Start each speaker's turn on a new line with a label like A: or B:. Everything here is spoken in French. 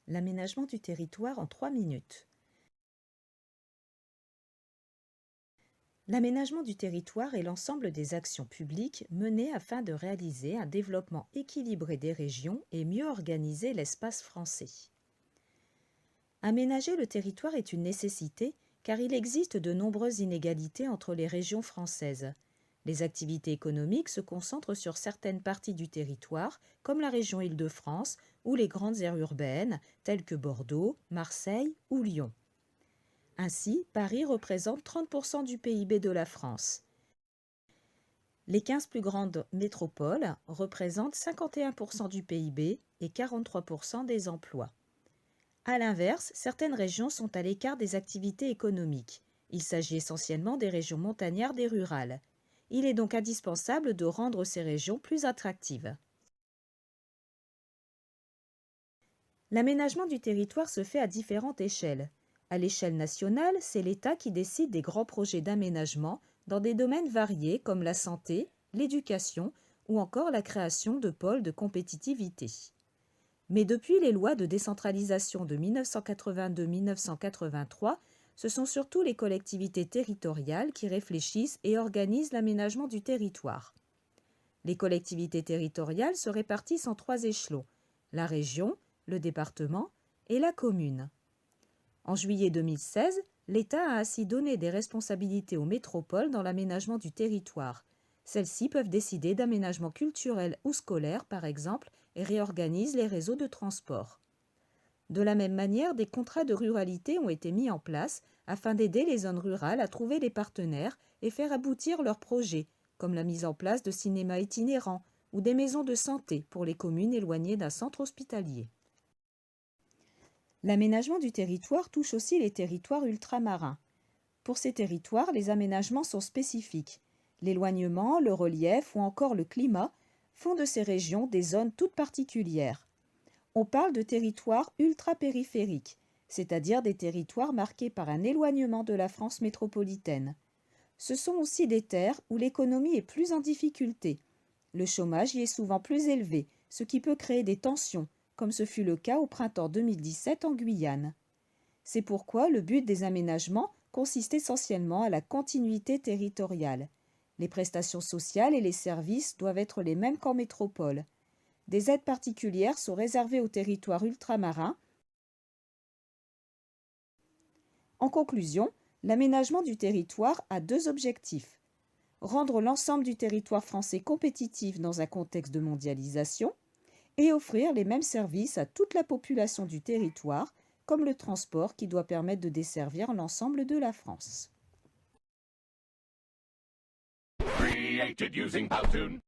A: L'aménagement du territoire en 3 minutes. L'aménagement du territoire est l'ensemble des actions publiques menées afin de réaliser un développement équilibré des régions et mieux organiser l'espace français. Aménager le territoire est une nécessité car il existe de nombreuses inégalités entre les régions françaises. Les activités économiques se concentrent sur certaines parties du territoire, comme la région Île-de-France ou les grandes aires urbaines, telles que Bordeaux, Marseille ou Lyon. Ainsi, Paris représente 30% du PIB de la France. Les 15 plus grandes métropoles représentent 51% du PIB et 43% des emplois. À l'inverse, certaines régions sont à l'écart des activités économiques. Il s'agit essentiellement des régions montagnardes et rurales. Il est donc indispensable de rendre ces régions plus attractives. L'aménagement du territoire se fait à différentes échelles. À l'échelle nationale, c'est l'État qui décide des grands projets d'aménagement dans des domaines variés comme la santé, l'éducation ou encore la création de pôles de compétitivité. Mais depuis les lois de décentralisation de 1982-1983, ce sont surtout les collectivités territoriales qui réfléchissent et organisent l'aménagement du territoire. Les collectivités territoriales se répartissent en 3 échelons, la région, le département et la commune. En juillet 2016, l'État a ainsi donné des responsabilités aux métropoles dans l'aménagement du territoire. Celles-ci peuvent décider d'aménagements culturels ou scolaires, par exemple, et réorganisent les réseaux de transport. De la même manière, des contrats de ruralité ont été mis en place afin d'aider les zones rurales à trouver des partenaires et faire aboutir leurs projets, comme la mise en place de cinémas itinérants ou des maisons de santé pour les communes éloignées d'un centre hospitalier. L'aménagement du territoire touche aussi les territoires ultramarins. Pour ces territoires, les aménagements sont spécifiques. L'éloignement, le relief ou encore le climat font de ces régions des zones toutes particulières. On parle de territoires ultrapériphériques, c'est-à-dire des territoires marqués par un éloignement de la France métropolitaine. Ce sont aussi des terres où l'économie est plus en difficulté. Le chômage y est souvent plus élevé, ce qui peut créer des tensions, comme ce fut le cas au printemps 2017 en Guyane. C'est pourquoi le but des aménagements consiste essentiellement à la continuité territoriale. Les prestations sociales et les services doivent être les mêmes qu'en métropole. Des aides particulières sont réservées aux territoires ultramarins. En conclusion, l'aménagement du territoire a 2 objectifs. Rendre l'ensemble du territoire français compétitif dans un contexte de mondialisation et offrir les mêmes services à toute la population du territoire, comme le transport qui doit permettre de desservir l'ensemble de la France.
B: Created using Powtoon.